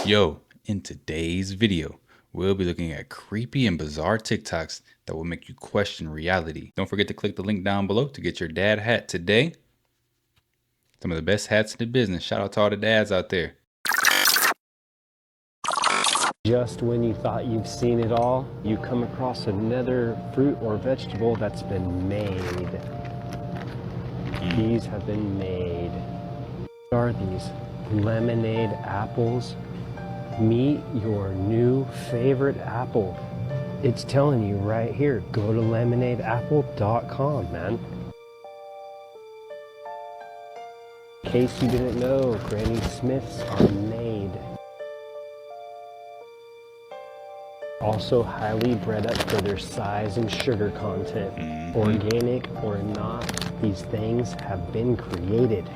Yo, in today's video, we'll be looking at creepy and bizarre TikToks that will make you question reality. Don't forget to click the link down below to get your dad hat today. Some of the best hats in the business. Shout out to all the dads out there. Just when you thought you've seen it all, you come across another fruit or vegetable that's been made. These have been made. What are these? Lemonade apples? Meet your new favorite apple. It's telling you right here, go to lemonadeapple.com, man. In case you didn't know, Granny Smiths are made. Also highly bred up for their size and sugar content. Organic or not, these things have been created,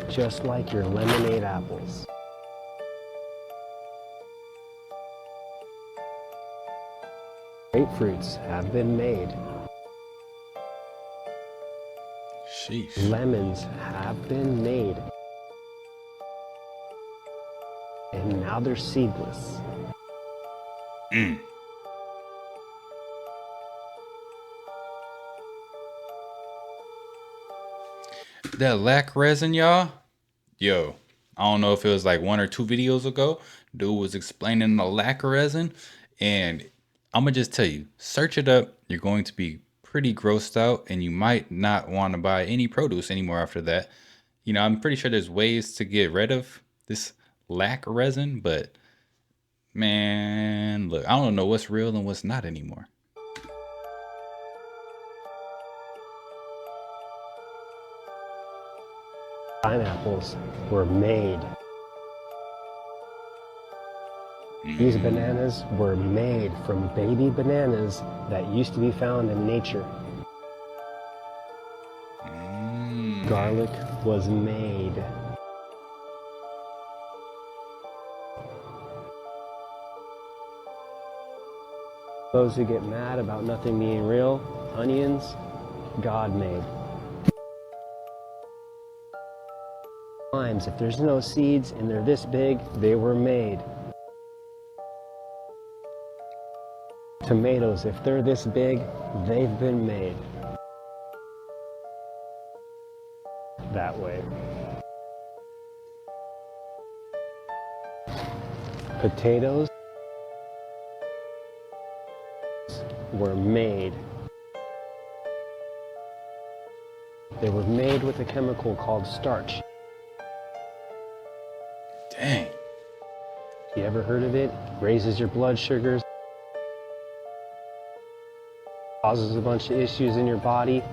just like your lemonade apples. Grapefruits have been made. Sheesh. Lemons have been made. And now they're seedless. That lac resin, y'all. Yo, I don't know if it was like 1 or 2 videos ago. Dude was explaining the lac resin, and I'm gonna just tell you, search it up. You're going to be pretty grossed out, and you might not want to buy any produce anymore after that. You know, I'm pretty sure there's ways to get rid of this lac resin, but man, look, I don't know what's real and what's not anymore. Pineapples were made. These bananas were made from baby bananas that used to be found in nature. Garlic was made. Those who get mad about nothing being real, onions, God made. Limes, if there's no seeds and they're this big, they were made. Tomatoes, if they're this big, they've been made. That way. Potatoes were made. They were made with a chemical called starch. Dang. You ever heard of it? Raises your blood sugars, causes a bunch of issues in your body.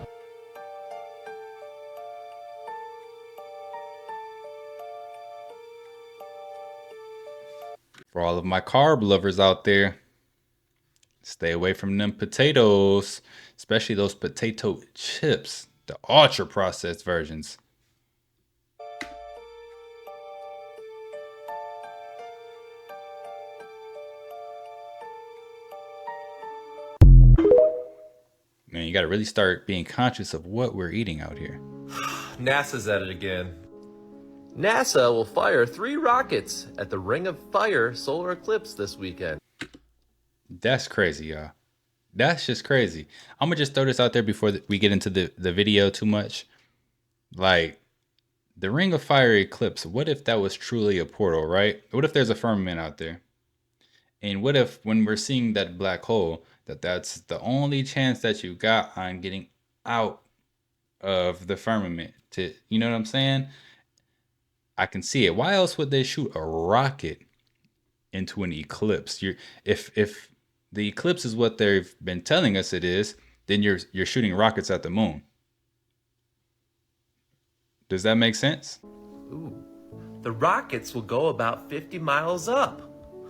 For all of my carb lovers out there, stay away from them potatoes, especially those potato chips, the ultra processed versions. Man, you got to really start being conscious of what we're eating out here. NASA's at it again. NASA will fire 3 rockets at the Ring of Fire solar eclipse this weekend. That's crazy, y'all. That's just crazy. I'm going to just throw this out there before we get into the video too much. Like, the Ring of Fire eclipse, what if that was truly a portal, right? What if there's a firmament out there? And what if when we're seeing that black hole, that's the only chance that you got on getting out of the firmament to, you know what I'm saying? I can see it. Why else would they shoot a rocket into an eclipse? If the eclipse is what they've been telling us it is, then you're shooting rockets at the moon. Does that make sense? Ooh. The rockets will go about 50 miles up.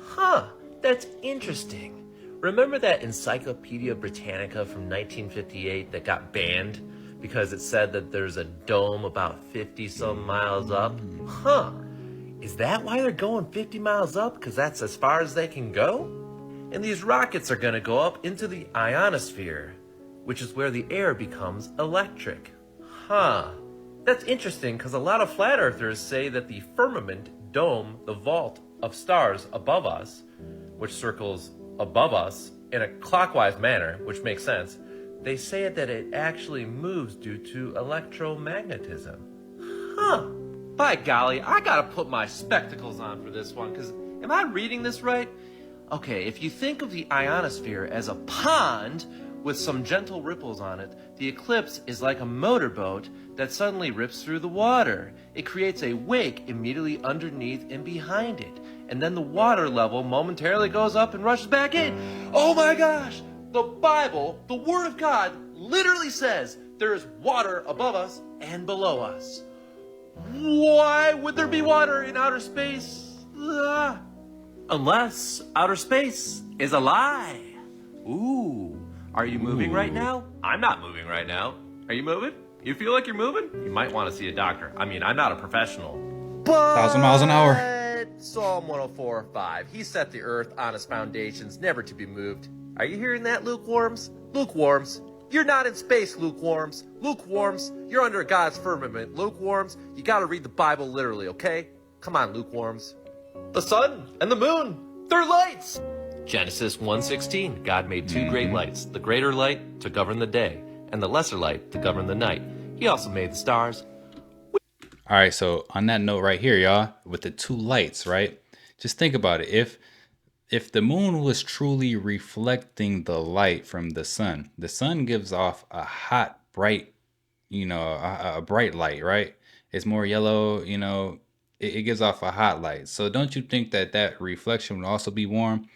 Huh, that's interesting. Remember that Encyclopedia Britannica from 1958 that got banned because it said that there's a dome about 50 some miles up? Huh, is that why they're going 50 miles up? Because that's as far as they can go? And these rockets are gonna go up into the ionosphere, which is where the air becomes electric. Huh, that's interesting because a lot of flat earthers say that the firmament, dome, the vault of stars above us, which circles above us in a clockwise manner, which makes sense, they say that it actually moves due to electromagnetism. Huh. By golly, I gotta put my spectacles on for this one, because am I reading this right? Okay, if you think of the ionosphere as a pond with some gentle ripples on it, the eclipse is like a motorboat that suddenly rips through the water. It creates a wake immediately underneath and behind it, and then the water level momentarily goes up and rushes back in. Oh my gosh! The Bible, the Word of God, literally says there is water above us and below us. Why would there be water in outer space? Unless outer space is a lie. Ooh, are you moving right now? I'm not moving right now. Are you moving? You feel like you're moving? You might want to see a doctor. I mean, I'm not a professional. But 1,000 miles an hour. Psalm 104:5. He set the earth on its foundations, never to be moved. Are you hearing that, lukewarms? Lukewarms. You're not in space, lukewarms. Lukewarms, you're under God's firmament. Lukewarms, you gotta read the Bible literally, okay? Come on, lukewarms. The sun and the moon, they're lights. Genesis 1:16, God made two great lights, the greater light to govern the day, and the lesser light to govern the night. He also made the stars. All right, so on that note right here, y'all, with the two lights, right? Just think about it. If the moon was truly reflecting the light from the sun gives off a hot, bright, a bright light, right? It's more yellow, it gives off a hot light. So don't you think that that reflection would also be warm?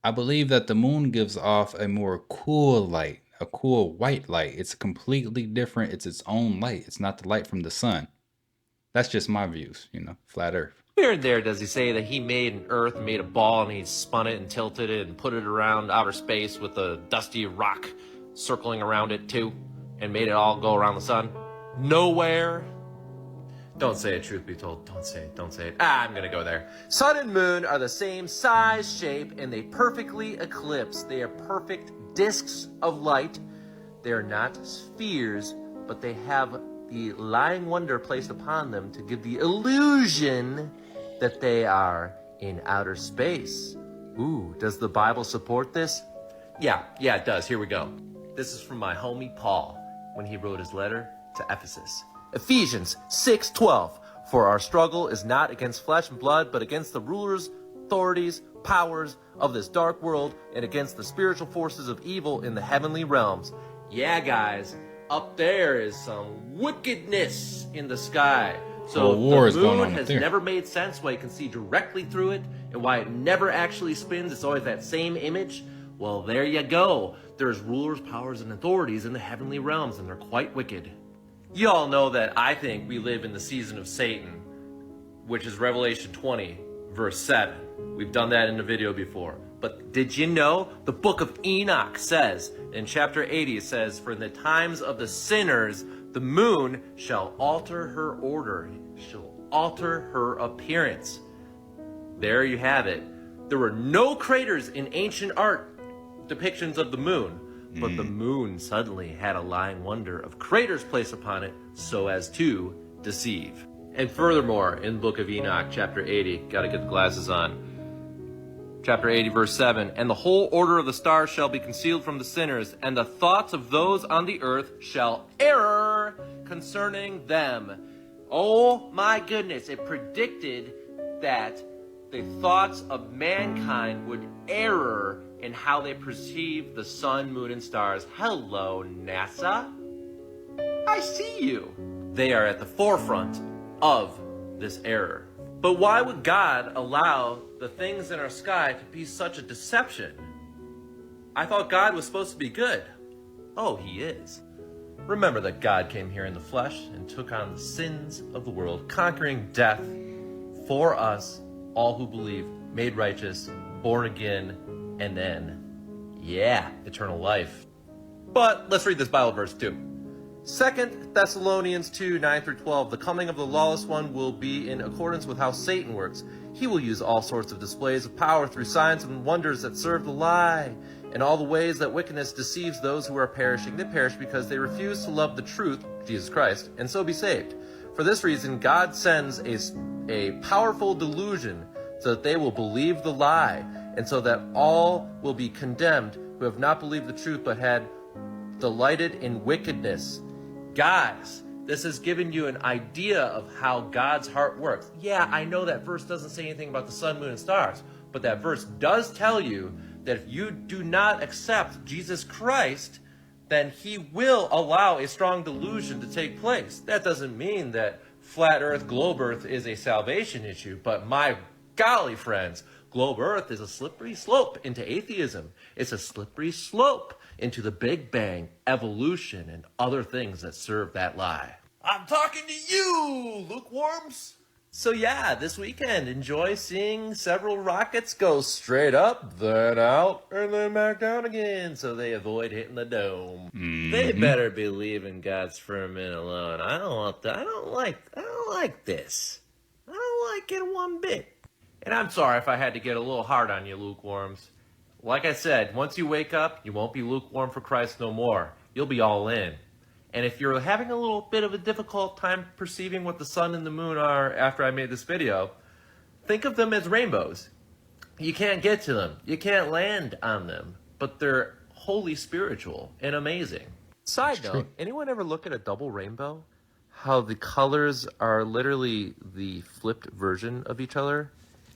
I believe that the moon gives off a more cool light, a cool white light. It's completely different. It's its own light. It's not the light from the sun. That's just my views, flat earth. Where in there does he say that he made an earth and made a ball and he spun it and tilted it and put it around outer space with a dusty rock circling around it too and made it all go around the sun? Nowhere. Don't say it, truth be told. Don't say it. Don't say it. I'm gonna go there. Sun and moon are the same size, shape, and they perfectly eclipse. They are perfect discs of light. They are not spheres, but they have the lying wonder placed upon them to give the illusion that they are in outer space. Ooh, does the Bible support this? Yeah, it does. Here we go. This is from my homie Paul when he wrote his letter to Ephesus. Ephesians 6:12. For our struggle is not against flesh and blood, but against the rulers, authorities, powers of this dark world, and against the spiritual forces of evil in the heavenly realms. Yeah, guys, up there is some wickedness in the sky. So the moon has never made sense why you can see directly through it and why it never actually spins. It's always that same image. Well, there you go. There's rulers, powers, and authorities in the heavenly realms, and they're quite wicked. You all know that I think we live in the season of Satan, which is Revelation 20, verse 7. We've done that in a video before. But did you know the book of Enoch says, in chapter 80, it says, for in the times of the sinners, the moon shall alter her order, shall alter her appearance. There you have it. There were no craters in ancient art depictions of the moon, but the moon suddenly had a lying wonder of craters placed upon it so as to deceive. And furthermore, in the book of Enoch, chapter 80, gotta get the glasses on. Chapter 80, verse 7, and the whole order of the stars shall be concealed from the sinners, and the thoughts of those on the earth shall err concerning them. Oh my goodness, it predicted that the thoughts of mankind would err in how they perceive the sun, moon, and stars. Hello, NASA. I see you. They are at the forefront of this error. But why would God allow the things in our sky to be such a deception? I thought God was supposed to be good. Oh, he is. Remember that God came here in the flesh and took on the sins of the world, conquering death for us, all who believe, made righteous, born again, and then, eternal life. But let's read this Bible verse too. 2 Thessalonians 2, 9 through 12, the coming of the lawless one will be in accordance with how Satan works. He will use all sorts of displays of power through signs and wonders that serve the lie, and all the ways that wickedness deceives those who are perishing. They perish because they refuse to love the truth, Jesus Christ, and so be saved. For this reason, God sends a powerful delusion so that they will believe the lie, and so that all will be condemned who have not believed the truth but had delighted in wickedness. Guys, this has given you an idea of how God's heart works. Yeah, I know that verse doesn't say anything about the sun, moon, and stars, but that verse does tell you that if you do not accept Jesus Christ, then he will allow a strong delusion to take place. That doesn't mean that flat earth, globe earth is a salvation issue, but my golly, friends, globe earth is a slippery slope into atheism. It's a slippery slope into the Big Bang, evolution, and other things that serve that lie. I'm talking to you, lukewarms. So yeah, this weekend, enjoy seeing several rockets go straight up, then out, and then back down again, so they avoid hitting the dome. They better believe in God's firmament alone. I don't like this. I don't like it one bit. And I'm sorry if I had to get a little hard on you, lukewarms. Like I said, once you wake up, you won't be lukewarm for Christ no more. You'll be all in. And if you're having a little bit of a difficult time perceiving what the sun and the moon are after I made this video, think of them as rainbows. You can't get to them. You can't land on them. But they're wholly spiritual and amazing. Side note, anyone ever look at a double rainbow? How the colors are literally the flipped version of each other?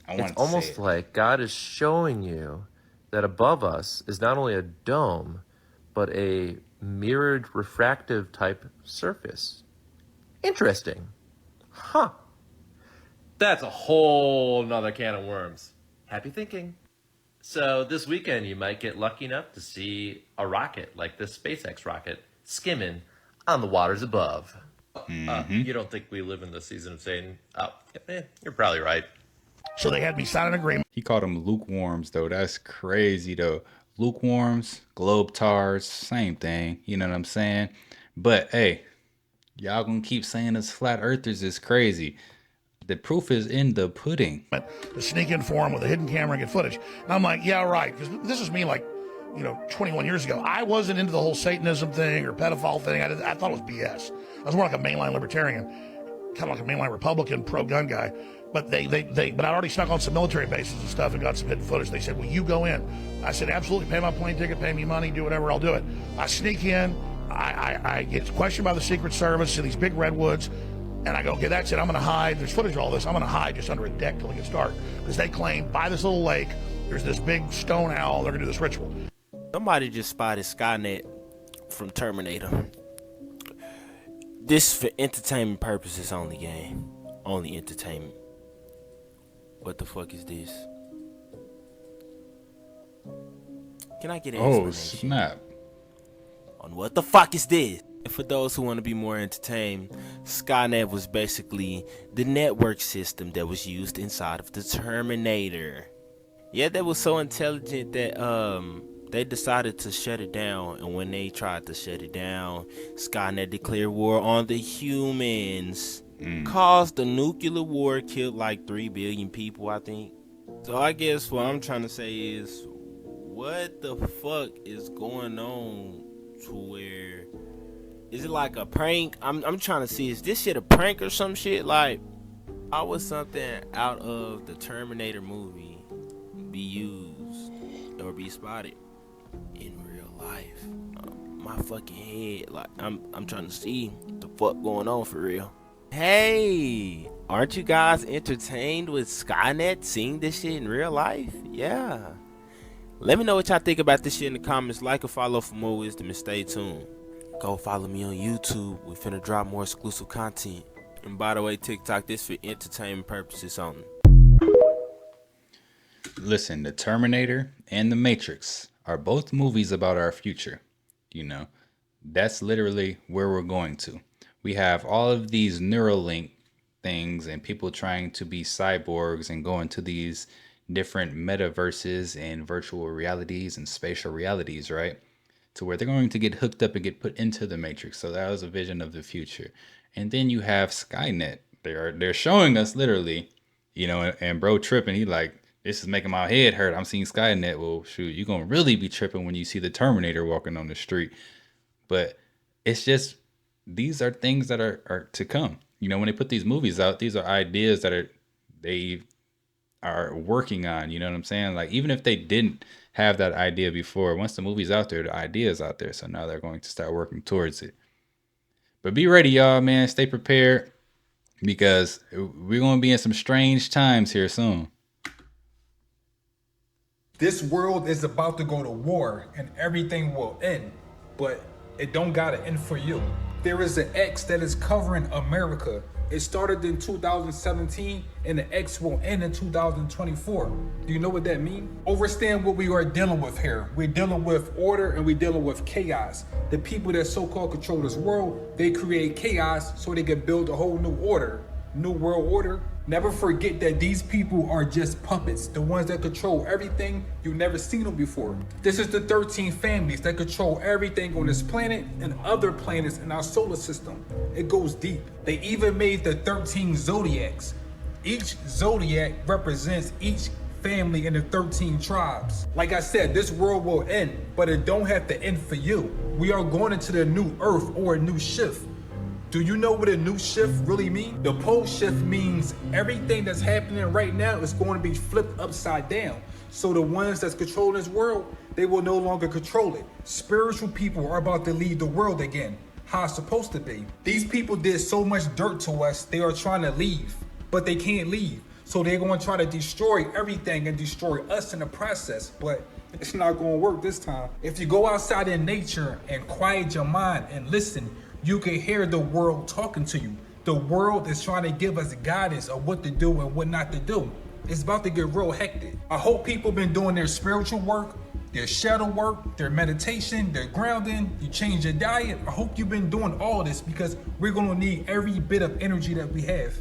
It's almost like God is showing you that above us is not only a dome, but a mirrored refractive type surface. Interesting. Huh. That's a whole nother can of worms. Happy thinking. So this weekend you might get lucky enough to see a rocket like this SpaceX rocket skimming on the waters above. You don't think we live in the season of Satan? Oh, you're probably right. So they had me sign an agreement. He called them lukewarms, though. That's crazy, though. Lukewarms, globe tars, same thing. You know what I'm saying? But hey, y'all gonna keep saying us flat earthers is crazy. The proof is in the pudding. To sneak in for them with a hidden camera and get footage. And I'm like, yeah, right. Because this is me like, 21 years ago. I wasn't into the whole Satanism thing or pedophile thing. I thought it was BS. I was more like a mainline libertarian, kind of like a mainline Republican pro-gun guy. But but I already snuck on some military bases and stuff and got some hidden footage. They said, will you go in? I said, absolutely, pay my plane ticket, pay me money, do whatever, I'll do it. I sneak in, I get questioned by the Secret Service in these big redwoods, and I go, okay, that's it, I'm gonna hide. There's footage of all this. I'm gonna hide just under a deck till it gets dark. Because they claim by this little lake, there's this big stone owl, they're gonna do this ritual. Somebody just spotted Skynet from Terminator. This for entertainment purposes only, gang. Only entertainment. What the fuck is this? Can I get an explanation? Oh, snap. On what the fuck is this? And for those who want to be more entertained, Skynet was basically the network system that was used inside of the Terminator. Yeah, that was so intelligent that they decided to shut it down, and when they tried to shut it down, Skynet declared war on the humans. Caused a nuclear war, killed like 3 billion people, I think. So I guess what I'm trying to say is, what the fuck is going on to where, is it like a prank? I'm trying to see, is this shit a prank or some shit? Like, how would something out of the Terminator movie be used or be spotted in real life? My fucking head, like, I'm trying to see what the fuck going on for real. Hey, aren't you guys entertained with Skynet seeing this shit in real life? Yeah. Let me know what y'all think about this shit in the comments. Like or follow for more wisdom and stay tuned. Go follow me on YouTube. We finna drop more exclusive content. And by the way, TikTok, this for entertainment purposes only. Listen, The Terminator and The Matrix are both movies about our future. That's literally where we're going to. We have all of these Neuralink things and people trying to be cyborgs and go into these different metaverses and virtual realities and spatial realities, right? To where they're going to get hooked up and get put into the Matrix. So that was a vision of the future. And then you have Skynet. They're showing us literally, and bro tripping. He like, this is making my head hurt. I'm seeing Skynet. Well, shoot, you're going to really be tripping when you see the Terminator walking on the street. But it's just, these are things that are to come. When they put these movies out, these are ideas that they've are working on. You know what I'm saying? Like, even if they didn't have that idea before, once the movie's out there, the idea is out there. So now they're going to start working towards it. But be ready, y'all, man. Stay prepared because we're going to be in some strange times here soon. This world is about to go to war and everything will end, but it don't gotta end for you. There is an X that is covering America. It started in 2017 and the X will end in 2024. Do you know what that means? Understand what we are dealing with here. We're dealing with order and we're dealing with chaos. The people that so-called control this world, they create chaos so they can build a whole new order, new world order. Never forget that these people are just puppets, the ones that control everything. You've never seen them before. This is the 13 families that control everything on this planet and other planets in our solar system. It goes deep. They even made the 13 zodiacs. Each zodiac represents each family in the 13 tribes. Like I said, this world will end, but it don't have to end for you. We are going into the new earth or a new shift. Do you know what a new shift really means? The pole shift means everything that's happening right now is going to be flipped upside down. So the ones that's controlling this world, they will no longer control it. Spiritual people are about to lead the world again, how it's supposed to be. These people did so much dirt to us, they are trying to leave, but they can't leave. So they're going to try to destroy everything and destroy us in the process, but it's not going to work this time. If you go outside in nature and quiet your mind and listen, you can hear the world talking to you. The world is trying to give us guidance of what to do and what not to do. It's about to get real hectic. I hope people been doing their spiritual work, their shadow work, their meditation, their grounding, you change your diet. I hope you've been doing all this because we're gonna need every bit of energy that we have.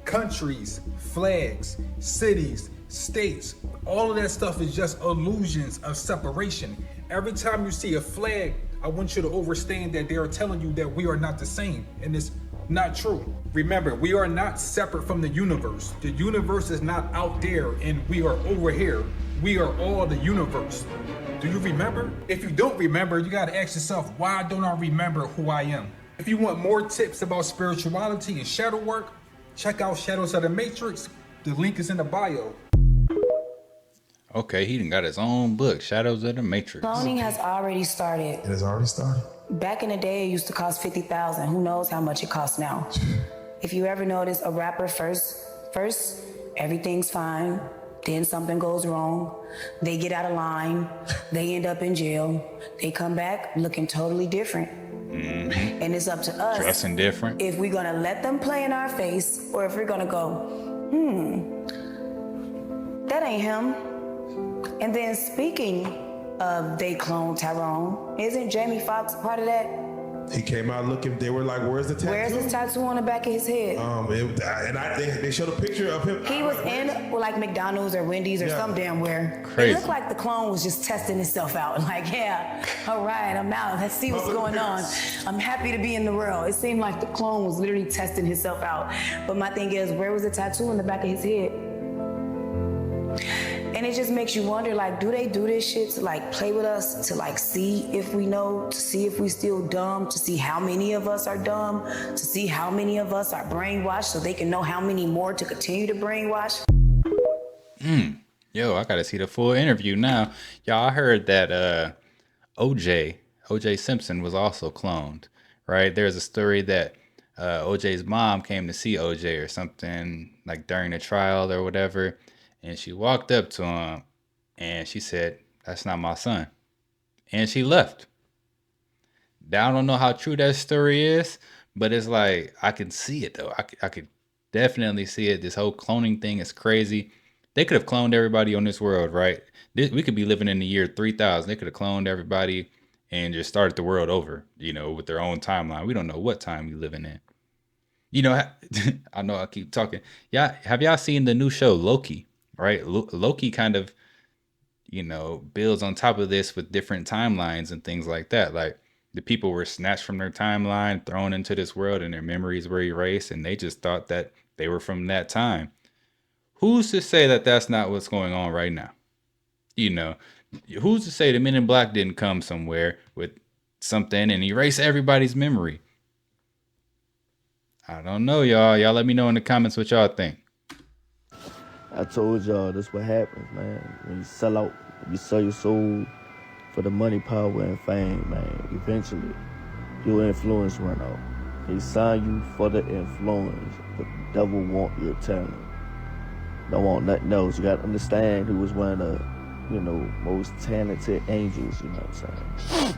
Countries, flags, cities, states, all of that stuff is just illusions of separation. Every time you see a flag, I want you to understand that they are telling you that we are not the same, and it's not true. Remember, we are not separate from the universe. The universe is not out there and we are over here. We are all the universe. Do you remember? If you don't remember, you gotta ask yourself, why don't I remember who I am? If you want more tips about spirituality and shadow work, check out Shadows of the Matrix. The link is in the bio. Okay, he done got his own book, Shadows of the Matrix. Cloning has already started. It has already started. Back in the day, it used to cost $50,000. Who knows how much it costs now? If you ever notice a rapper first, everything's fine. Then something goes wrong. They get out of line. They end up in jail. They come back looking totally different. Mm-hmm. And it's up to us. Dressing different. If we're gonna let them play in our face, or if we're gonna go, that ain't him. And then speaking of they clone Tyrone, isn't Jamie Foxx part of that? He came out looking, they were like, where's the tattoo? Where's his tattoo on the back of his head? They showed a picture of him. He was in like McDonald's or Wendy's or some damn where. Crazy. It looked like the clone was just testing itself out. Like, yeah, all right, I'm out. Let's see what's going on. I'm happy to be in the world. It seemed like the clone was literally testing himself out. But my thing is, where was the tattoo on the back of his head? And it just makes you wonder, like, do they do this shit to like play with us, to like see if we know, to see if we still dumb, to see how many of us are dumb, to see how many of us are brainwashed so they can know how many more to continue to brainwash? Yo, I gotta see the full interview now. Y'all, I heard that OJ Simpson was also cloned, right? There's a story that OJ's mom came to see OJ or something like during the trial or whatever. And she walked up to him and she said, "That's not my son." And she left. Now, I don't know how true that story is, but it's like, I can see it though. I could definitely see it. This whole cloning thing is crazy. They could have cloned everybody on this world, right? We could be living in the year 3000. They could have cloned everybody and just started the world over, with their own timeline. We don't know what time we're living in. I know I keep talking. Yeah, have y'all seen the new show Loki? Right, Loki kind of, builds on top of this with different timelines and things like that. Like, the people were snatched from their timeline, thrown into this world, and their memories were erased, and they just thought that they were from that time. Who's to say that that's not what's going on right now? Who's to say the Men in Black didn't come somewhere with something and erase everybody's memory? I don't know, y'all. Y'all let me know in the comments what y'all think. I told y'all this what happens, man. When you sell out, you sell your soul for the money, power, and fame, man. Eventually, your influence run out. They sign you for the influence, but the devil want your talent. Don't want nothing else. You gotta understand who was one of the, most talented angels, you know what I'm saying?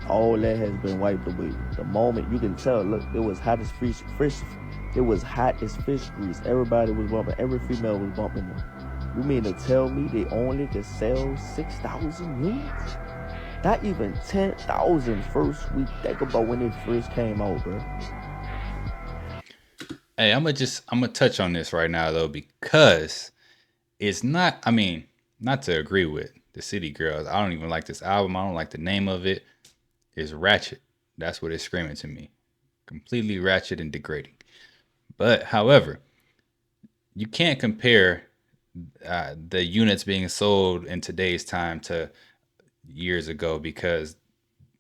All that has been wiped away. The moment you can tell, look, it was hot as fish. It was hot as fish grease. Everybody was bumping. Every female was bumping them. You mean to tell me they only could sell 6,000 units? Not even 10,000 first week. Think about when it first came out, bro. Hey, I'm gonna touch on this right now though, because it's not. I mean, not to agree with the City Girls. I don't even like this album. I don't like the name of it. It's ratchet. That's what it's screaming to me. Completely ratchet and degrading. But however, you can't compare the units being sold in today's time to years ago, because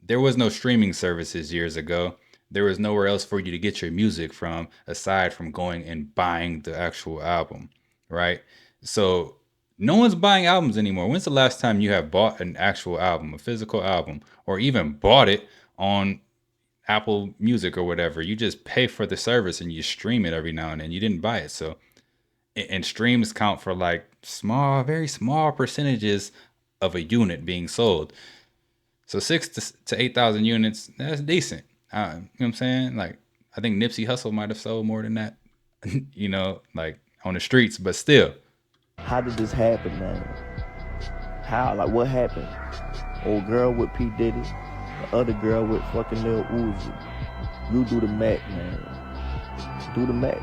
there was no streaming services years ago. There was nowhere else for you to get your music from aside from going and buying the actual album, right? So no one's buying albums anymore. When's the last time you have bought an actual album, a physical album, or even bought it on Apple Music or whatever? You just pay for the service and you stream it every now and then. You didn't buy it. So, and streams count for like small, very small percentages of a unit being sold. So 6 to 8,000 units, that's decent. You know what I'm saying? Like, I think Nipsey Hussle might have sold more than that, like on the streets, but still. How did this happen, man? How? Like, what happened? Old girl with P. Diddy, the other girl with fucking Lil Uzi. You do the Mac, man. Do the Mac.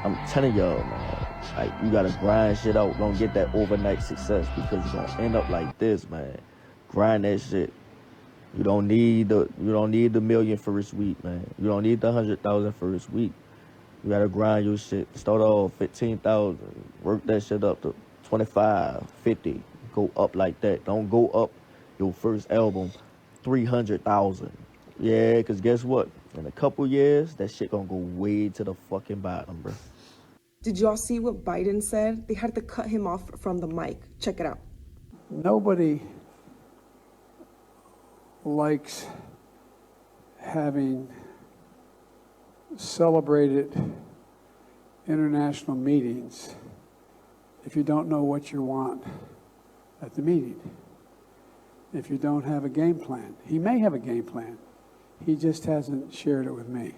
I'm telling y'all, man. Like, you gotta grind shit out. Don't get that overnight success, because you're gonna end up like this, man. Grind that shit. You don't need the million first week, man. You don't need the 100,000 first week. You gotta grind your shit. Start off 15,000. Work that shit up to 25, 50. Go up like that. Don't go up your first album 300,000. Yeah, cause guess what? In a couple years, that shit gonna go way to the fucking bottom, bro. Did y'all see what Biden said? They had to cut him off from the mic. Check it out. Nobody likes having celebrated international meetings if you don't know what you want at the meeting, if you don't have a game plan. He may have a game plan. He just hasn't shared it with me.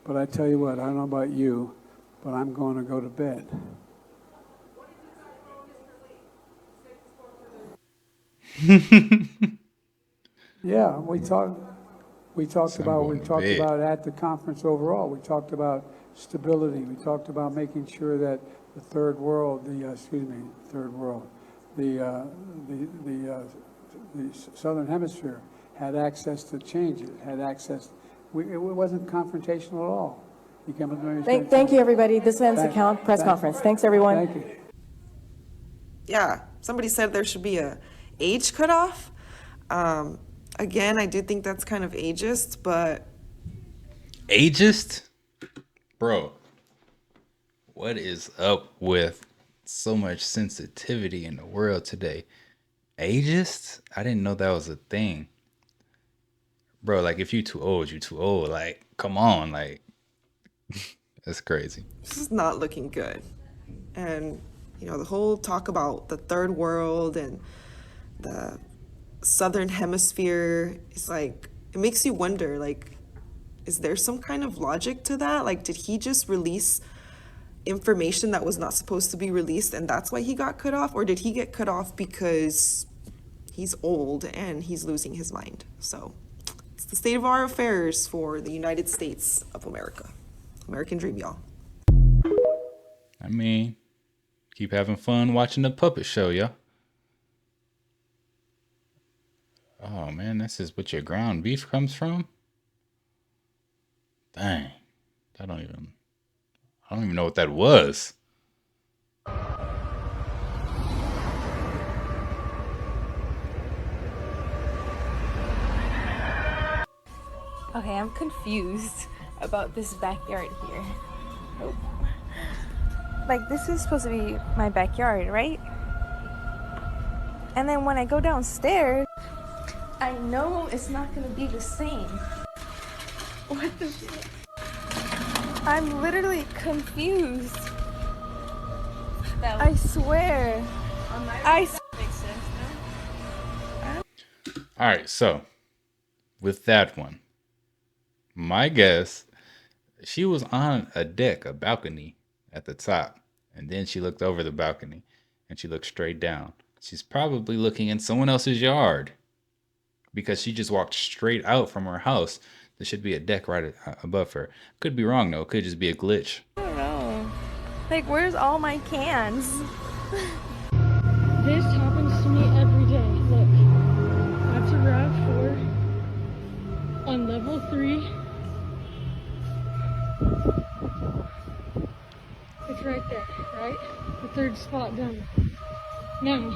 But I tell you what, I don't know about you, but I'm going to go to bed. Yeah, we talked about at the conference overall. We talked about stability. We talked about making sure that the Southern Hemisphere had access to changes, had access. It wasn't confrontational at all. Thank you, everybody. This ends the press conference. Thanks, everyone. Thank you. Yeah, somebody said there should be a age cutoff. Again, I do think that's kind of ageist, but... Ageist? Bro, what is up with so much sensitivity in the world today? Ageist? I didn't know that was a thing. Bro, like, if you too old, you too old. Like, come on, like, that's crazy. This is not looking good. And, the whole talk about the third world and the Southern Hemisphere is like, it makes you wonder, like, is there some kind of logic to that? Like, did he just release information that was not supposed to be released and that's why he got cut off? Or did he get cut off because he's old and he's losing his mind? So it's the state of our affairs for the United States of America. American dream, y'all. I mean, keep having fun watching the puppet show, y'all. Oh man, this is what your ground beef comes from? Dang. I don't even know what that was. Okay, I'm confused. about this backyard here. Oh. Like, this is supposed to be my backyard, right? And then when I go downstairs, I know it's not gonna be the same. What the shit? I'm literally confused. I swear. Makes sense, no? All right, so with that one, my guess, she was on a deck, a balcony at the top, and then she looked over the balcony and she looked straight down. She's probably looking in someone else's yard because she just walked straight out from her house. There should be a deck right above her. Could be wrong though. Could just be a glitch. I don't know. Like, where's all my cans? This happens to me every day. Look, that's a RAV4 on level 3. It's right there, right? The third spot down. Now,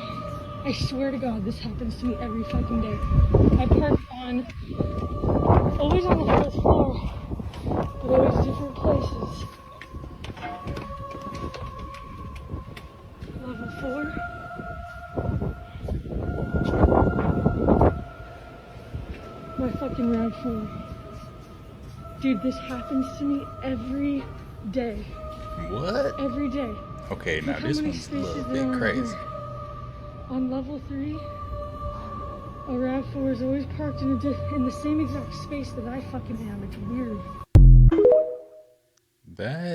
I swear to God, this happens to me every fucking day. I park always on the 4th floor, but always different places. Level 4. My fucking RAV4. Dude, this happens to me every day. What? Every day. Okay, now this one's a little bit crazy. On level 3, a RAV4 is always parked in the same exact space that I fucking am. It's weird.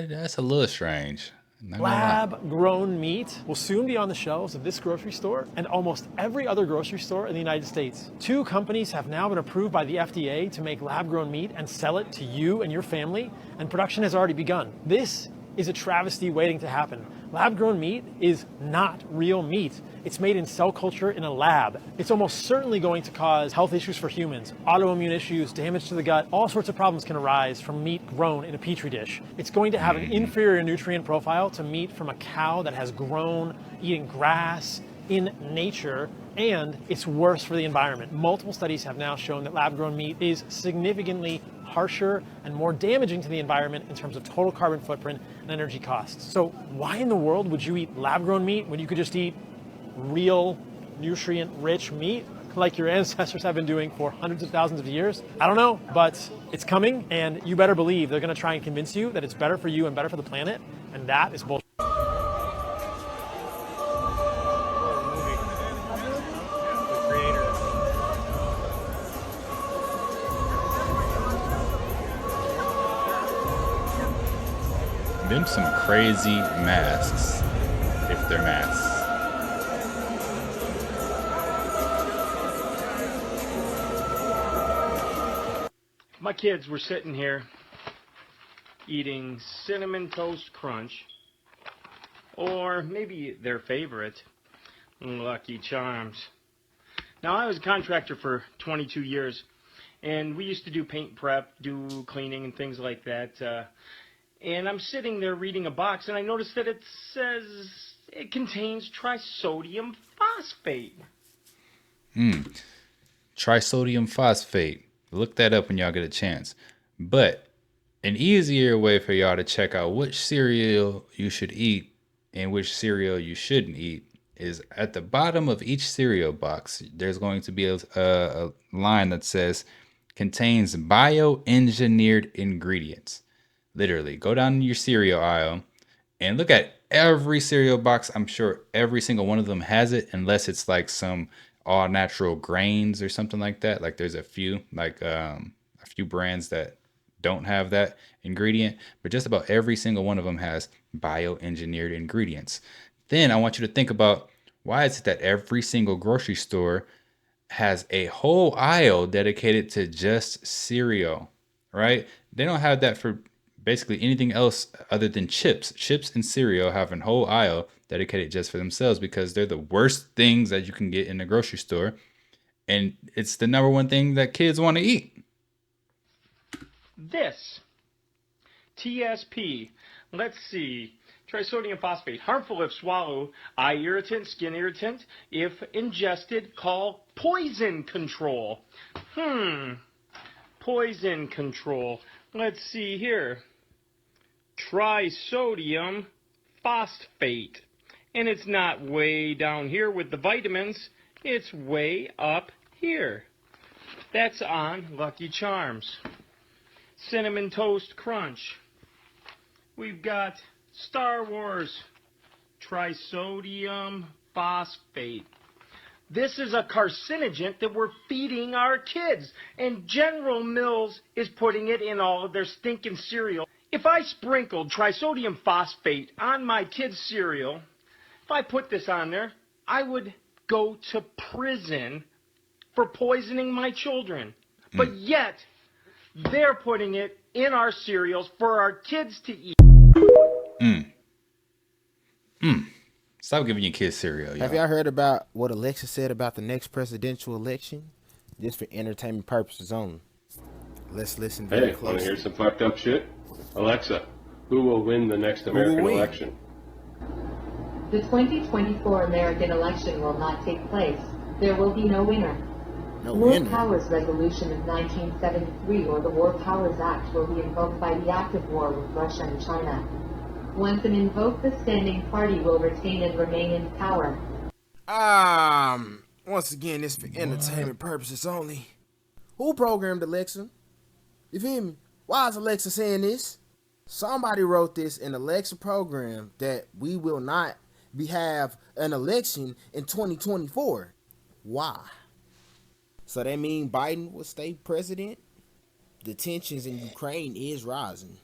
That's a little strange. Lab-grown meat will soon be on the shelves of this grocery store and almost every other grocery store in the United States. 2 companies have now been approved by the FDA to make lab-grown meat and sell it to you and your family, and production has already begun. This is a travesty waiting to happen. Lab-grown meat is not real meat. It's made in cell culture in a lab. It's almost certainly going to cause health issues for humans, autoimmune issues, damage to the gut. All sorts of problems can arise from meat grown in a petri dish. It's going to have an inferior nutrient profile to meat from a cow that has grown eating grass in nature, and it's worse for the environment. Multiple studies have now shown that lab-grown meat is significantly harsher and more damaging to the environment in terms of total carbon footprint and energy costs. So why in the world would you eat lab-grown meat when you could just eat real, nutrient-rich meat like your ancestors have been doing for hundreds of thousands of years? I don't know, but it's coming, and you better believe they're gonna try and convince you that it's better for you and better for the planet, and that is bullshit. Them some crazy masks, if they're masks. My kids were sitting here eating Cinnamon Toast Crunch, or maybe their favorite, Lucky Charms. Now, I was a contractor for 22 years, and we used to do paint prep, do cleaning and things like that. And I'm sitting there reading a box, and I noticed that it says it contains trisodium phosphate. Trisodium phosphate. Look that up when y'all get a chance. But an easier way for y'all to check out which cereal you should eat and which cereal you shouldn't eat is at the bottom of each cereal box. There's going to be a line that says contains bioengineered ingredients. Literally, go down your cereal aisle and look at every cereal box. I'm sure every single one of them has it, unless it's like some all natural grains or something like that. Like there's a few, like a few brands that don't have that ingredient, but just about every single one of them has bioengineered ingredients. Then I want you to think about, why is it that every single grocery store has a whole aisle dedicated to just cereal, right? They don't have that for basically anything else other than chips. Chips and cereal have a whole aisle dedicated just for themselves because they're the worst things that you can get in the grocery store. And it's the number one thing that kids want to eat. This TSP, let's see, trisodium phosphate, harmful if swallowed, eye irritant, skin irritant, if ingested, call poison control. Poison control. Let's see here. Trisodium phosphate. And it's not way down here with the vitamins. It's way up here. That's on Lucky Charms. Cinnamon Toast Crunch. We've got Star Wars trisodium phosphate. This is a carcinogen that we're feeding our kids, and General Mills is putting it in all of their stinking cereal. If I sprinkled trisodium phosphate on my kids' cereal, if I put this on there, I would go to prison for poisoning my children. But yet, they're putting it in our cereals for our kids to eat. Stop giving your kids cereal, y'all. Have y'all heard about what Alexa said about the next presidential election? Just for entertainment purposes only. Let's listen very closely. Want to hear some closely. fucked up shit? Alexa, who will win the next American election? The 2024 American election will not take place. There will be no winner. War Powers Resolution of 1973 or the War Powers Act will be invoked by the act of war with Russia and China. Once an invoked, the standing party will retain and remain in power. Once again, this for entertainment purposes only. Who programmed Alexa? You feel me? Why is Alexa saying this? Somebody wrote this in Alexa program that we will not have an election in 2024. Why? So that mean Biden will stay president? The tensions in Ukraine is rising.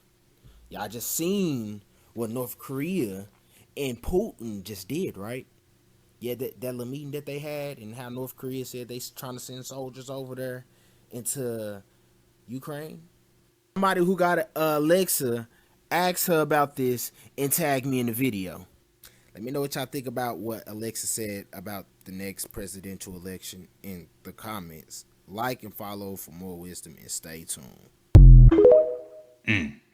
Y'all just seen what North Korea and Putin just did, right? Yeah, that little meeting that they had, and how North Korea said they trying to send soldiers over there into Ukraine. Somebody who got Alexa, ask her about this and tag me in the video. Let me know what y'all think about what Alexa said about the next presidential election in the comments. Like and follow for more wisdom and stay tuned.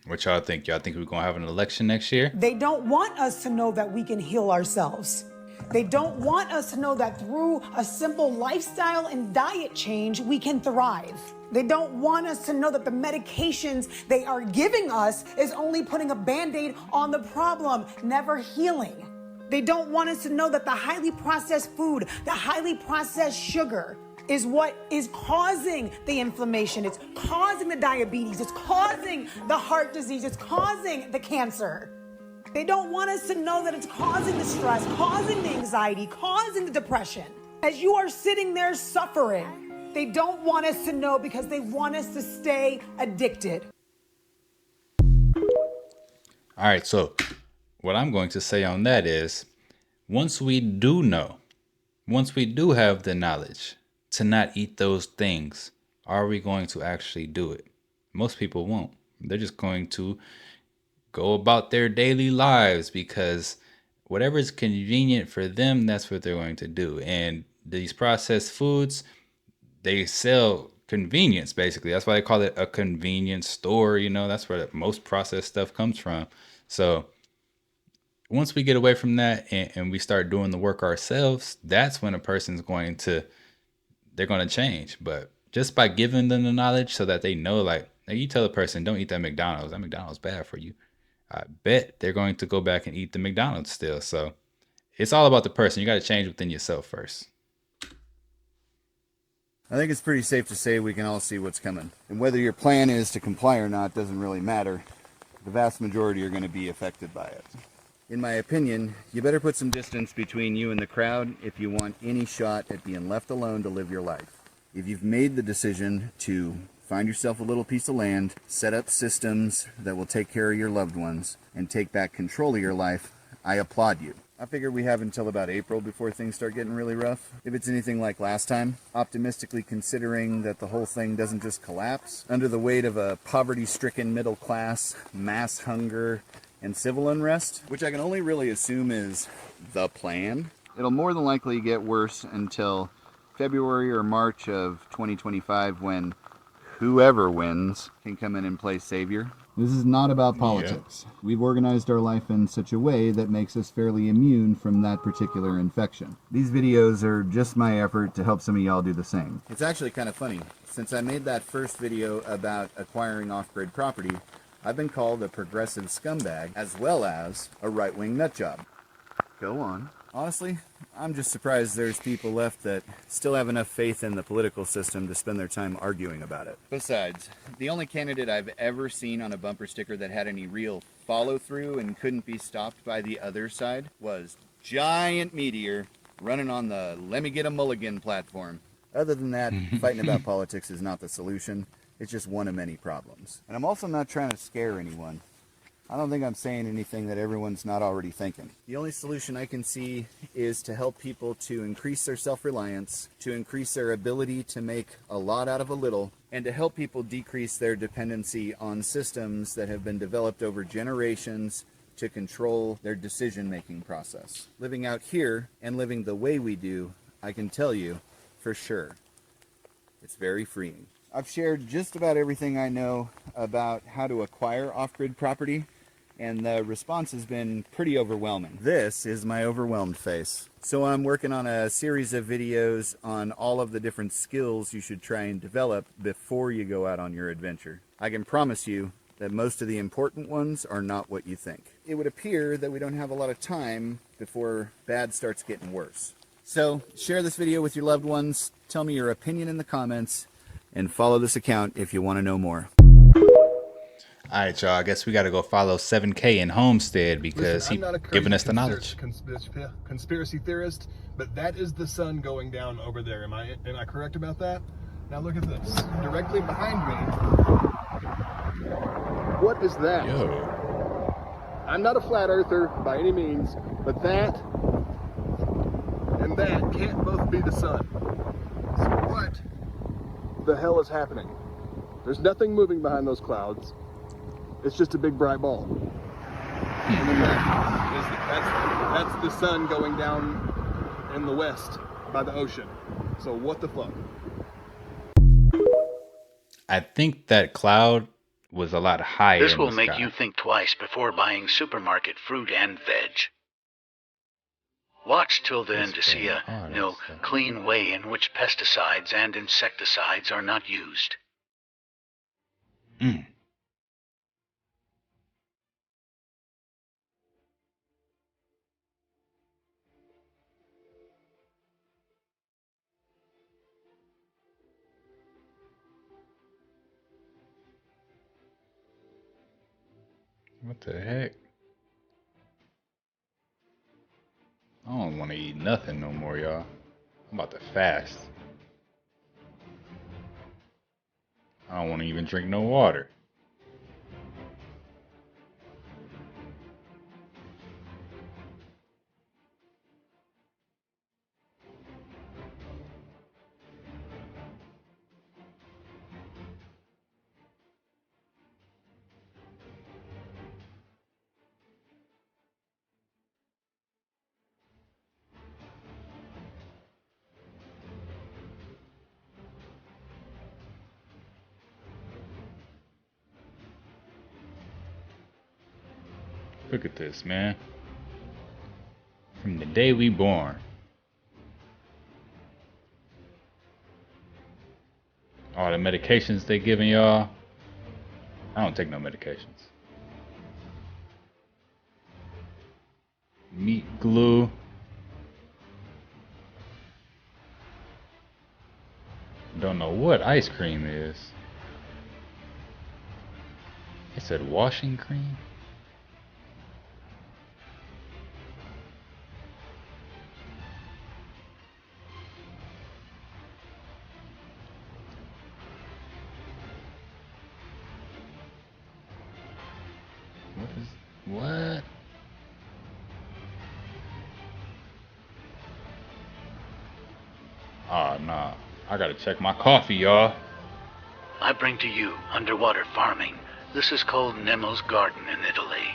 What y'all think? Y'all think we're going to have an election next year? They don't want us to know that we can heal ourselves. They don't want us to know that through a simple lifestyle and diet change, we can thrive. They don't want us to know that the medications they are giving us is only putting a Band-Aid on the problem, never healing. They don't want us to know that the highly processed food, the highly processed sugar is what is causing the inflammation. It's causing the diabetes. It's causing the heart disease. It's causing the cancer. They don't want us to know that it's causing the stress, causing the anxiety, causing the depression. As you are sitting there suffering, they don't want us to know because they want us to stay addicted. All right, so what I'm going to say on that is, once we do know, once we do have the knowledge to not eat those things, are we going to actually do it? Most people won't. They're just going to go about their daily lives because whatever is convenient for them, that's what they're going to do. And these processed foods, they sell convenience, basically. That's why they call it a convenience store. You know, that's where most processed stuff comes from. So once we get away from that and we start doing the work ourselves, that's when a person's they're going to change. But just by giving them the knowledge so that they know, like you tell a person, don't eat that McDonald's bad for you. I bet they're going to go back and eat the McDonald's still. So it's all about the person. You got to change within yourself first. I think it's pretty safe to say we can all see what's coming. And whether your plan is to comply or not doesn't really matter. The vast majority are going to be affected by it. In my opinion, you better put some distance between you and the crowd if you want any shot at being left alone to live your life. If you've made the decision to find yourself a little piece of land, set up systems that will take care of your loved ones, and take back control of your life, I applaud you. I figure we have until about April before things start getting really rough. If it's anything like last time, optimistically considering that the whole thing doesn't just collapse under the weight of a poverty-stricken middle class, mass hunger, and civil unrest, which I can only really assume is the plan, it'll more than likely get worse until February or March of 2025 when whoever wins can come in and play savior. This is not about politics. We've organized our life in such a way that makes us fairly immune from that particular infection. These videos are just my effort to help some of y'all do the same. It's actually kind of funny. Since I made that first video about acquiring off-grid property, I've been called a progressive scumbag as well as a right-wing nutjob. Go on. Honestly, I'm just surprised there's people left that still have enough faith in the political system to spend their time arguing about it. Besides, the only candidate I've ever seen on a bumper sticker that had any real follow-through and couldn't be stopped by the other side was Giant Meteor running on the Let Me Get a Mulligan platform. Other than that, fighting about politics is not the solution. It's just one of many problems. And I'm also not trying to scare anyone. I don't think I'm saying anything that everyone's not already thinking. The only solution I can see is to help people to increase their self-reliance, to increase their ability to make a lot out of a little, and to help people decrease their dependency on systems that have been developed over generations to control their decision-making process. Living out here and living the way we do, I can tell you for sure, it's very freeing. I've shared just about everything I know about how to acquire off-grid property, and the response has been pretty overwhelming. This is my overwhelmed face. So I'm working on a series of videos on all of the different skills you should try and develop before you go out on your adventure. I can promise you that most of the important ones are not what you think. It would appear that we don't have a lot of time before bad starts getting worse. So share this video with your loved ones, tell me your opinion in the comments, and follow this account if you want to know more. All right, y'all. I guess we got to go follow 7K in Homestead because he's giving us the knowledge. Conspiracy theorist, but that is the sun going down over there. Am I correct about that? Now look at this. Directly behind me. What is that? Yo. I'm not a flat earther by any means, but that and that can't both be the sun. So what the hell is happening? There's nothing moving behind those clouds. It's just a big bright ball. And then that's the sun going down in the west by the ocean. So what the fuck? I think that cloud was a lot higher. This will make you think twice before buying supermarket fruit and veg. Watch till then to see a clean way in which pesticides and insecticides are not used. What the heck? I don't want to eat nothing no more, y'all. I'm about to fast. I don't want to even drink no water. Look at this, man. From the day we born. All the medications they giving y'all. I don't take no medications. Meat glue. Don't know what ice cream is. It said washing cream. What? Oh, nah. I gotta check my coffee, y'all. I bring to you underwater farming. This is called Nemo's Garden in Italy.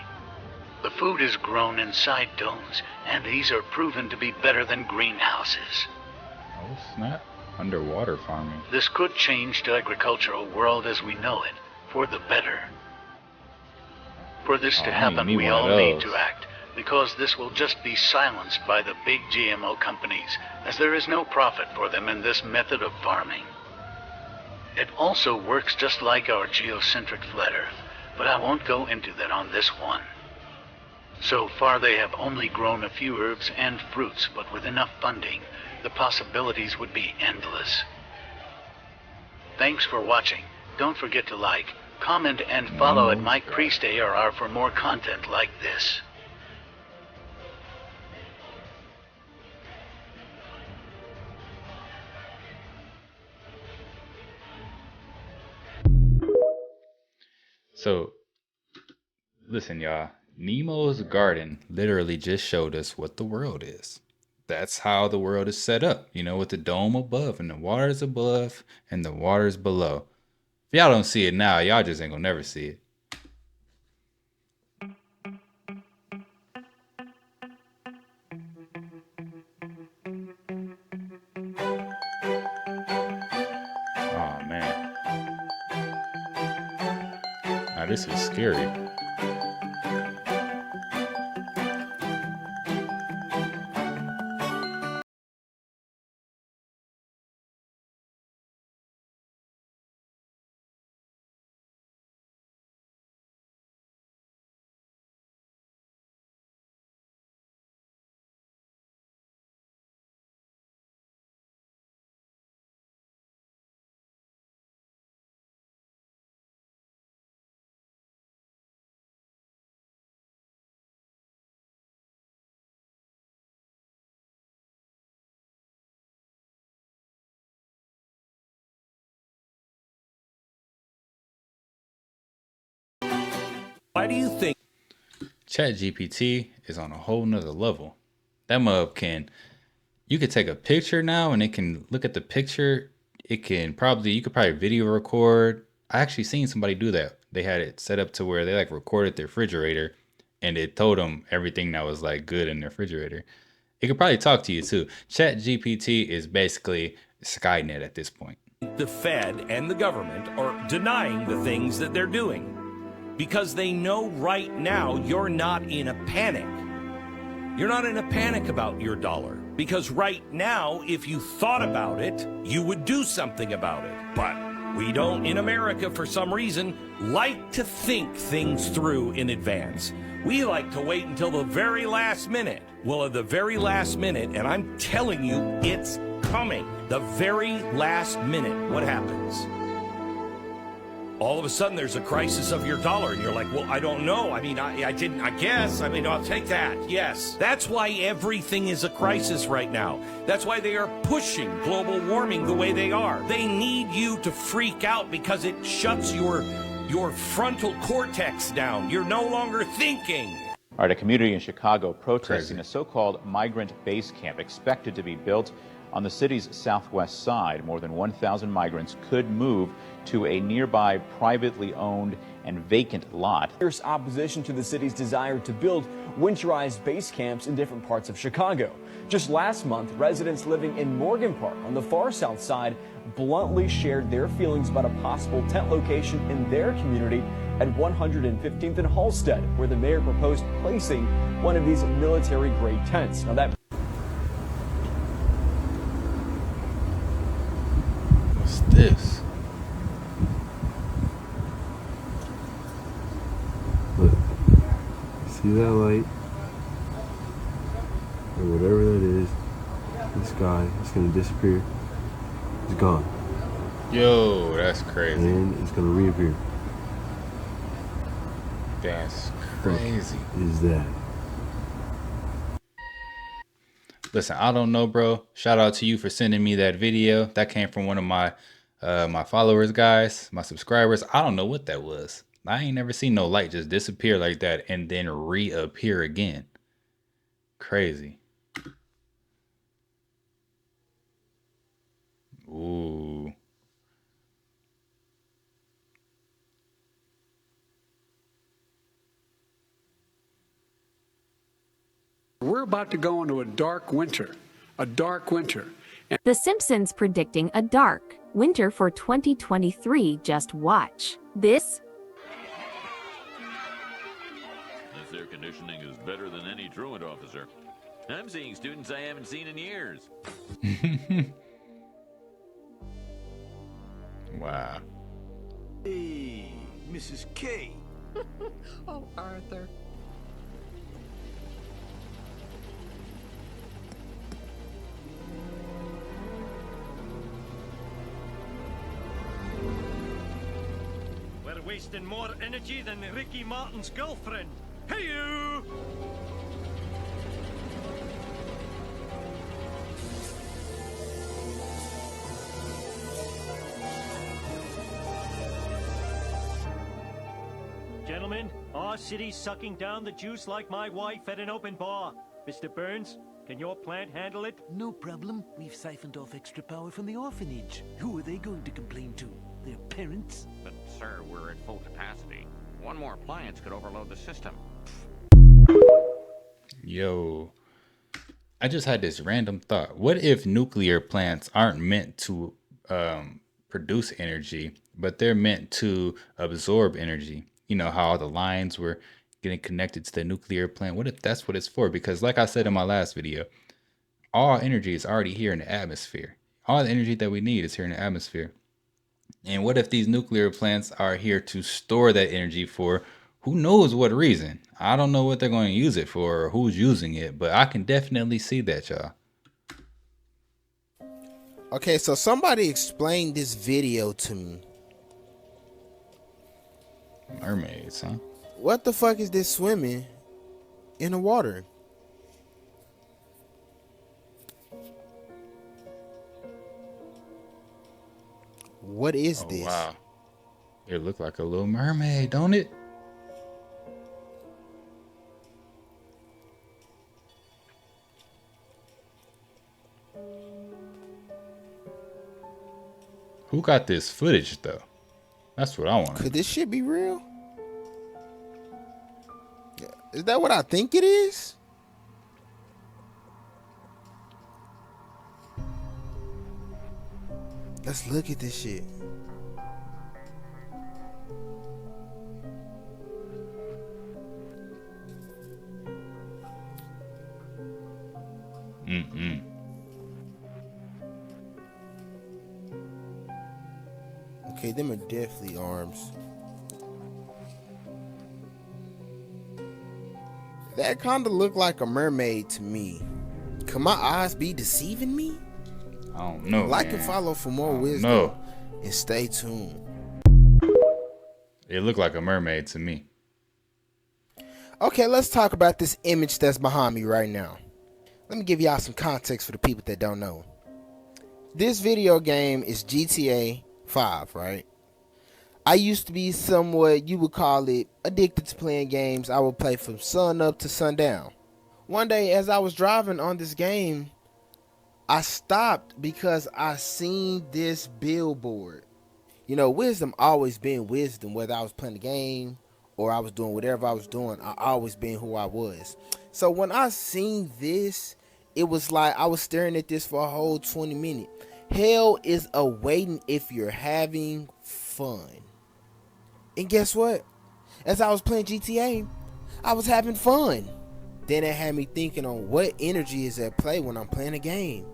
The food is grown inside domes, and these are proven to be better than greenhouses. Oh, snap. Underwater farming. This could change the agricultural world as we know it, for the better. For this to happen, we all need to act, because this will just be silenced by the big GMO companies, as there is no profit for them in this method of farming. It also works just like our geocentric flat Earth, but I won't go into that on this one. So far they have only grown a few herbs and fruits, but with enough funding, the possibilities would be endless. Thanks for watching. Don't forget to like, comment, and follow at Mike Priest ARR for more content like this. So, listen, y'all. Nemo's garden literally just showed us what the world is. That's how the world is set up, you know, with the dome above and the waters above and the waters below. If y'all don't see it now, y'all just ain't gonna never see it. Oh man. Now this is scary. Why do you think ChatGPT is on a whole nother level? That mug you could take a picture now and it can look at the picture. You could probably video record. I actually seen somebody do that. They had it set up to where they like recorded their refrigerator and it told them everything that was like good in their refrigerator. It could probably talk to you too. ChatGPT is basically Skynet at this point. the Fed and the government are denying the things that they're doing? Because they know right now you're not in a panic. You're not in a panic about your dollar. Because right now, if you thought about it, you would do something about it. But we don't, in America, for some reason, like to think things through in advance. We like to wait until the very last minute. Well, at the very last minute, and I'm telling you, it's coming. The very last minute, what happens? All of a sudden, there's a crisis of your dollar, and you're like, well, I don't know. I mean, I guess. I mean, I'll take that. Yes. That's why everything is a crisis right now. That's why they are pushing global warming the way they are. They need you to freak out because it shuts your frontal cortex down. You're no longer thinking. All right, a community in Chicago protesting a so-called migrant base camp expected to be built on the city's southwest side. More than 1,000 migrants could move to a nearby privately owned and vacant lot. There's opposition to the city's desire to build winterized base camps in different parts of Chicago. Just last month, residents living in Morgan Park on the far south side bluntly shared their feelings about a possible tent location in their community at 115th and Halsted, where the mayor proposed placing one of these military-grade tents. Now that What's this? Look, see that light? Or whatever that is, the sky, it's gonna disappear. It's gone. Yo, that's crazy. And it's gonna reappear. That's crazy. What is that? Listen, I don't know, bro. Shout out to you for sending me that video. That came from one of my my followers, guys, my subscribers. I don't know what that was. I ain't never seen no light just disappear like that and then reappear again. Crazy. Ooh. We're about to go into a dark winter. A dark winter. The Simpsons predicting a dark winter for 2023. Just watch. This conditioning is better than any truant officer. I'm seeing students I haven't seen in years. Wow. Hey, Mrs. K. Oh, Arthur. We're wasting more energy than Ricky Martin's girlfriend. Hey you! Gentlemen, our city's sucking down the juice like my wife at an open bar. Mr. Burns, can your plant handle it? No problem. We've siphoned off extra power from the orphanage. Who are they going to complain to? Their parents? But, sir, we're at full capacity. One more appliance could overload the system. Yo, I just had this random thought. What if nuclear plants aren't meant to produce energy, but they're meant to absorb energy? You know how all the lines were getting connected to the nuclear plant. What if that's what it's for? Because like I said in my last video, all energy is already here in the atmosphere. All the energy that we need is here in the atmosphere. And what if these nuclear plants are here to store that energy for who knows what reason? I don't know what they're going to use it for or who's using it, but I can definitely see that, y'all. Okay, so somebody explained this video to me. Mermaids, huh? What the fuck is this swimming in the water? What is this? Wow. It looked like a little mermaid, don't it? Who got this footage though? That's what I want. Could this shit be real? Is that what I think it is? Let's look at this shit. Okay, them are definitely arms. That kind of look like a mermaid to me. Could my eyes be deceiving me? I don't know. Like man. and follow for more wisdom. No. And stay tuned. It looked like a mermaid to me. Okay, let's talk about this image that's behind me right now. Let me give y'all some context for the people that don't know. This video game is GTA 5, right? I used to be somewhat, you would call it, addicted to playing games. I would play from sun up to sundown. One day as I was driving on this game, I stopped because I seen this billboard. You know, wisdom always been wisdom, whether I was playing the game or I was doing whatever I was doing, I always been who I was. So when I seen this, it was like I was staring at this for a whole 20 minutes. Hell is awaiting if you're having fun. And guess what? As I was playing GTA, I was having fun. Then it had me thinking on what energy is at play when I'm playing a game.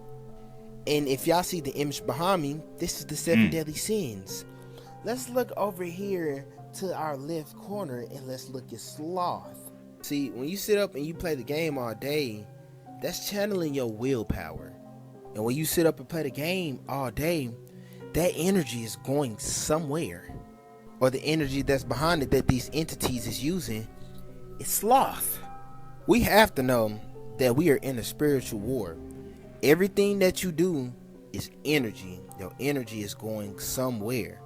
And if y'all see the image behind me, this is the 7 deadly sins. Let's look over here to our left corner and let's look at sloth. See, when you sit up and you play the game all day, that's channeling your willpower. And when you sit up and play the game all day, that energy is going somewhere. Or the energy that's behind it that these entities is using is sloth. We have to know that we are in a spiritual war. Everything that you do is energy. Your energy is going somewhere.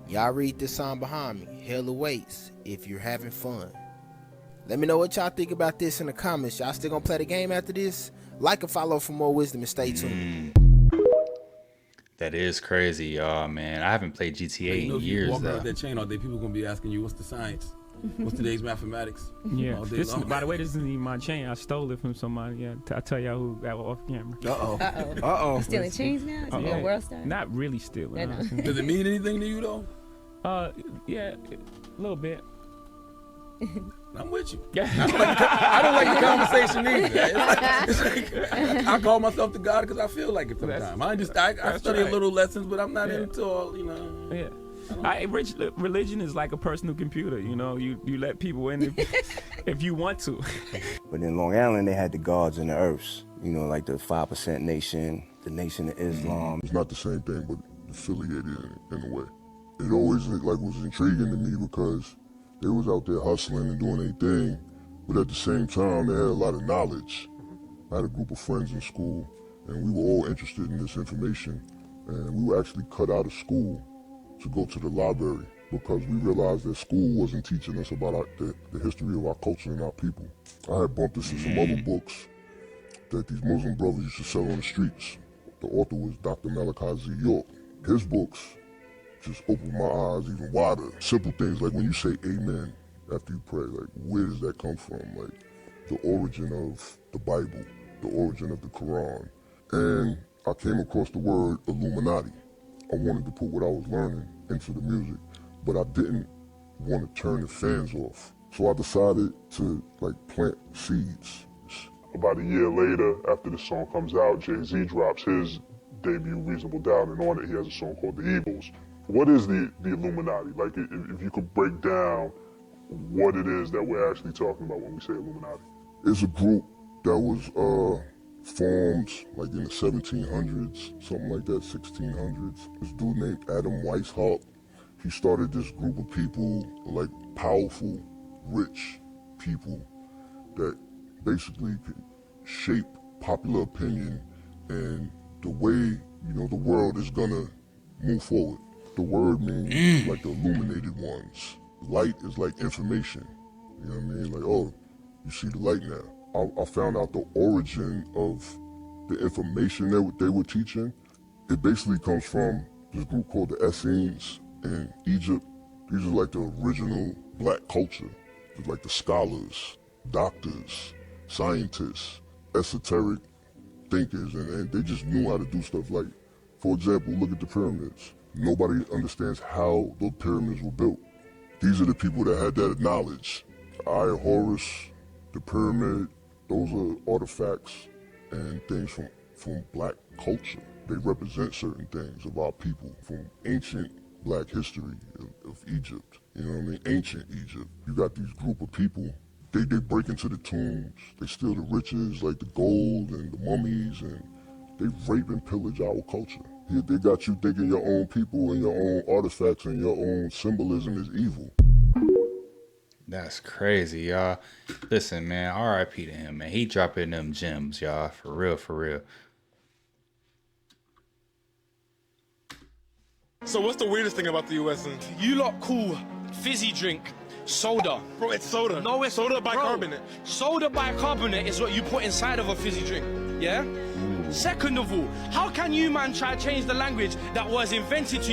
Y'all read this song behind me. Hell awaits if you're having fun. Let me know what y'all think about this in the comments. Y'all still gonna play the game after this? Like and follow for more wisdom and stay tuned. That is crazy, y'all, man. I haven't played GTA in years. If you walk though. around that chain all day, people gonna be asking you, what's the science? What's today's mathematics? Yeah. All day This, long. by the way, this isn't even my chain. I stole it from somebody. Yeah, I tell y'all who got off camera. Uh-oh. Stealing chains now? Is it a world star? Not really stealing. honestly. Does it mean anything to you though? Yeah, a little bit. I'm with you. Yeah. I don't like the conversation either. It's like I call myself the God because I feel like it sometimes. I study a little lessons, but I'm not into all, you know. Yeah. Religion is like a personal computer, you know. You let people in if you want to. But in Long Island, they had the gods and the earths. You know, like the 5% nation, the Nation of Islam. It's not the same thing, but affiliated in a way. It always was intriguing to me because they was out there hustling and doing their thing, but at the same time, they had a lot of knowledge. I had a group of friends in school, and we were all interested in this information, and we were actually cut out of school to go to the library because we realized that school wasn't teaching us about the history of our culture and our people. I had bumped into some other books that these Muslim brothers used to sell on the streets. The author was Dr. Malachi Z. York. His books just opened my eyes even wider. Simple things like when you say amen after you pray, like where does that come from? Like the origin of the Bible, the origin of the Quran. And I came across the word Illuminati. I wanted to put what I was learning into the music, but I didn't want to turn the fans off. So I decided to plant seeds. About a year later, after the song comes out, Jay-Z drops his debut Reasonable Doubt, and on it he has a song called The Eagles. What is the Illuminati? Like, if you could break down what it is that we're actually talking about when we say Illuminati. It's a group that was formed like in the 1700s, something like that, 1600s. This dude named Adam Weishaupt, he started this group of people, like powerful, rich people that basically could shape popular opinion and the way, the world is gonna move forward. The word means like the illuminated ones. Light is like information. You know what I mean? Like, oh, you see the light now. I found out the origin of the information that they were teaching. It basically comes from this group called the Essenes in Egypt. These are like the original black culture. It's like the scholars, doctors, scientists, esoteric thinkers, and they just knew how to do stuff. Like, for example, look at the pyramids. Nobody understands how the pyramids were built. These are the people that had that knowledge. The Eye of Horus, the pyramid, those are artifacts and things from black culture. They represent certain things of our people from ancient black history of Egypt. You know what I mean? Ancient Egypt. You got these group of people, they break into the tombs, they steal the riches like the gold and the mummies, and they rape and pillage our culture. They got you thinking your own people and your own artifacts and your own symbolism is evil. That's crazy, y'all. Listen, man, R.I.P. to him, man. He dropping them gems, y'all. For real, for real. So what's the weirdest thing about the U.S.? You lot call fizzy drink soda. Bro, it's soda. No, it's soda bicarbonate. Soda bicarbonate is what you put inside of a fizzy drink, yeah? Second of all, how can you, man, try to change the language that was invented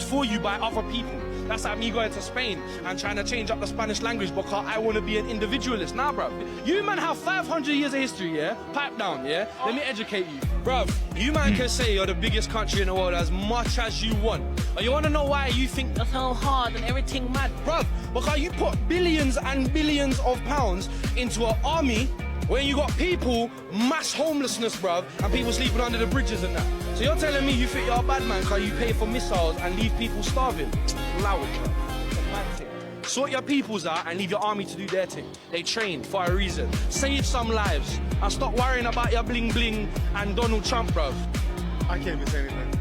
for you by other people? That's like me going to Spain and trying to change up the Spanish language because I want to be an individualist. Nah, bruv. You, man, have 500 years of history, yeah? Pipe down, yeah? Let me educate you. Bruv, you, man, can say you're the biggest country in the world as much as you want. But you want to know why you think that's so hard and everything mad? Bruv, because you put billions and billions of pounds into an army when you got people, mass homelessness, bruv, and people sleeping under the bridges and that. So you're telling me you think you're a bad man because you pay for missiles and leave people starving? Allow it, bruv. It's a bad thing. Sort your peoples out and leave your army to do their thing. They train for a reason. Save some lives and stop worrying about your bling bling and Donald Trump, bruv. I can't even say anything.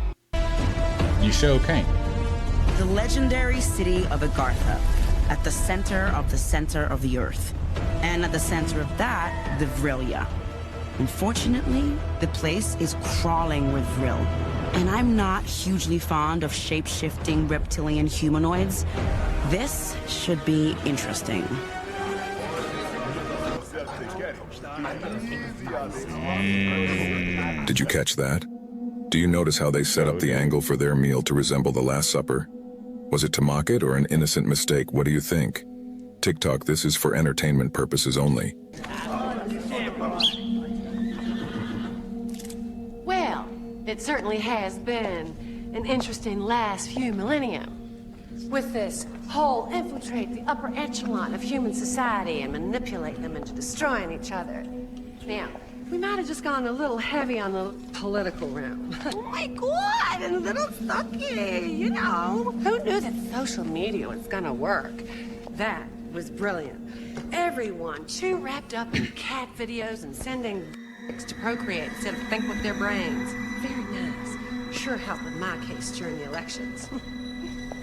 You sure can't. The legendary city of Agartha, at the center of the earth. And at the center of that, the Vrilya. Unfortunately, the place is crawling with Vril. And I'm not hugely fond of shape-shifting reptilian humanoids. This should be interesting. Did you catch that? Do you notice how they set up the angle for their meal to resemble the Last Supper? Was it to mock it or an innocent mistake? What do you think? TikTok, this is for entertainment purposes only. Well, it certainly has been an interesting last few millennium. with this whole infiltrate the upper echelon of human society and manipulate them into destroying each other. Now, we might have just gone a little heavy on the political realm. Oh my God, and a little sucky, you know. Who knew that social media was gonna work? That was brilliant. Everyone too wrapped up in cat videos and sending to procreate instead of think with their brains. Very nice. Sure helped with my case during the elections.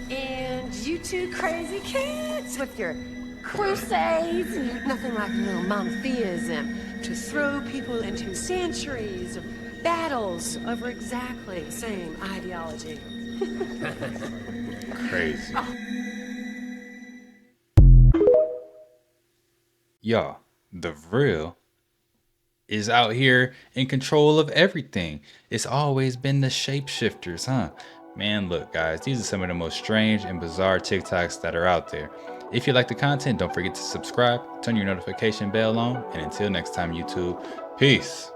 And you two crazy kids with your crusades, nothing like a little monotheism to throw people into centuries of battles over exactly the same ideology. Crazy. Y'all, the real is out here in control of everything. It's always been the shapeshifters, huh? Man, look, guys, these are some of the most strange and bizarre TikToks that are out there. If you like the content, don't forget to subscribe, turn your notification bell on, and until next time, YouTube, peace.